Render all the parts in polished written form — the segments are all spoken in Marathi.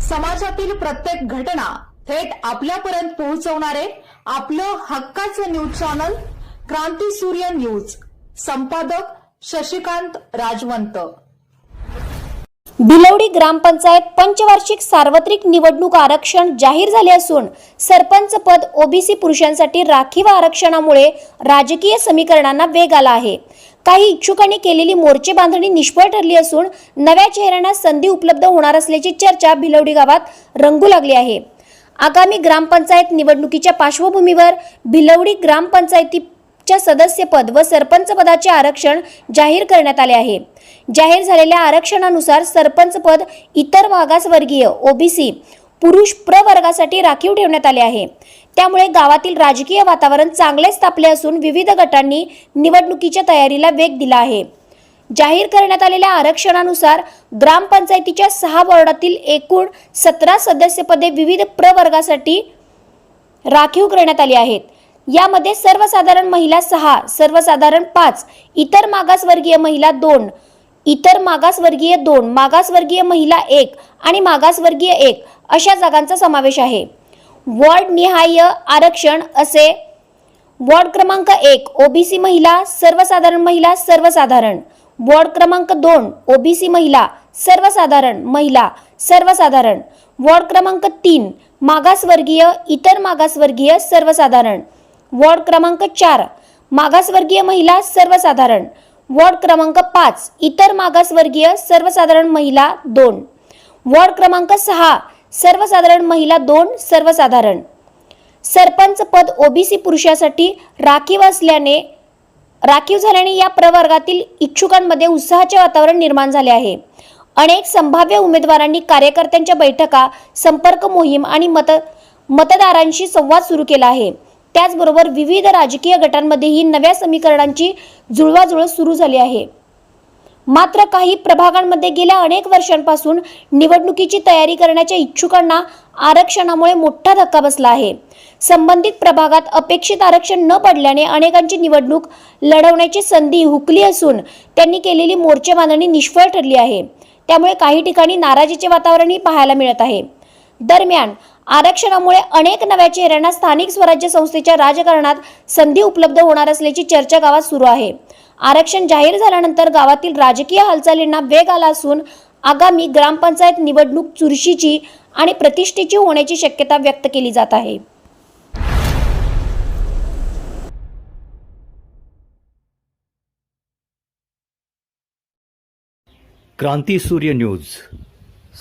समाजातील प्रत्येक घटना थेट आपल्यापर्यंत पोहोचवणारे आपलं हक्काचं न्यूज चॅनल क्रांती सूर्य न्यूज। संपादक शशिकांत राजवंत। भिलवडी ग्रामपंचायत पंचवार्षिक सार्वत्रिक निवडणूक आरक्षण जाहीर झाले असून सरपंच पद ओबीसी पुरुषांसाठी राखीव आरक्षणामुळे राजकीय समीकरणांना वेग आला आहे। काही इच्छुकांनी केलेली मोर्चे बांधणी निष्फळ ठरली असून नव्या चेहऱ्यांना संधी उपलब्ध होणार असल्याची चर्चा भिलवडी गावात रंगू लागली आहे। आगामी ग्रामपंचायत निवडणुकीच्या पार्श्वभूमीवर भिलवडी ग्रामपंचायतीच्या सदस्यपद व सरपंच पदाचे आरक्षण जाहीर करण्यात आले आहे। जाहीर झालेल्या आरक्षणानुसार सरपंच पद इतर मागासवर्गीय ओबीसी पुरुष प्रवर्गासाठी राखीव ठेवण्यात आले आहे। त्यामुळे गावातील राजकीय वातावरण चांगलेच तापले असून विविध गटांनी निवडणुकीच्या तयारीला वेग दिला आहे। जाहीर करण्यात आलेल्या आरक्षणानुसार ग्रामपंचायतीच्या 6 वॉर्डातील एकूण 17 सदस्यपदे विविध प्रवर्गासाठी राखीव करण्यात आली आहेत। यामध्ये सर्वसाधारण महिला 6, सर्वसाधारण 5, इतर मागासवर्गीय महिला 2, इतर मागासवर्गीय 2, मागासवर्गीय महिला 1 आणि मागासवर्गीय 1 अशा जागांचा समावेश आहे। वॉर्ड निहाय आरक्षण असे वॉर्ड क्रमांक 1 ओबीसी महिला सर्वसाधारण, वॉर्ड क्रमांक 2 ओबीसी महिला सर्वसाधारण, वॉर्ड क्रमांक 3 मागासवर्गीय इतर मागासवर्गीय सर्वसाधारण, वॉर्ड क्रमांक 4 मागासवर्गीय महिला सर्वसाधारण, वॉर्ड क्रमांक 5 इतर मागासवर्गीय सर्वसाधारण महिला 2, वॉर्ड क्रमांक 6 सर्वसाधारण महिला 2 सर्वसाधारण। सरपंच पद ओबीसी पुरुषासाठी राखीव झाल्याने या प्रवर्गातील इच्छुकांमध्ये उत्साहाचे वातावरण निर्माण झाले आहे। अनेक संभाव्य उमेदवारांनी कार्यकर्त्यांच्या बैठका, संपर्क मोहीम आणि मतदारांशी संवाद सुरू केला आहे। त्याचबरोबर विविध राजकीय गटांमध्येही नव्या समीकरणांची जुळवाजुळव सुरू झाली आहे। मात्र काही प्रभागांमध्ये गेल्या अनेक वर्षांपासून निवडणुकीची तयारी करण्याच्या इच्छुकांना आरक्षणामुळे मोठा धक्का बसला आहे। संबंधित प्रभागात अपेक्षित आरक्षण न पडल्याने अनेकांची निवडणूक लढवण्याची संधी हुकली असून त्यांनी केलेली मोर्चे बांधणी निष्फळ ठरली आहे। त्यामुळे काही ठिकाणी नाराजीचे वातावरणही पाहायला मिळत आहे। दरम्यान आरक्षणामुळे अनेक नव्या चेहऱ्यांना स्थानिक स्वराज्य संस्थेच्या राजकारणात संधी उपलब्ध होणार असल्याची चर्चा गावात सुरू आहे। आरक्षण जाहीर झाल्यानंतर गावातील राजकीय हालचालींना वेग आला असून आगामी ग्रामपंचायत निवडणूक चुरशीची आणि प्रतिष्ठेची होण्याची शक्यता व्यक्त केली जात आहे। क्रांती सूर्य न्यूज।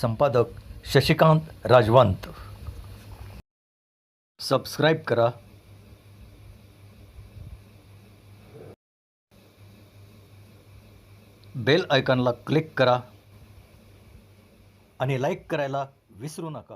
संपादक शशिकांत राजवंत। सबस्क्राइब करा, बेल आयकॉनला क्लिक करा आणि लाईक करायला विसरू नका।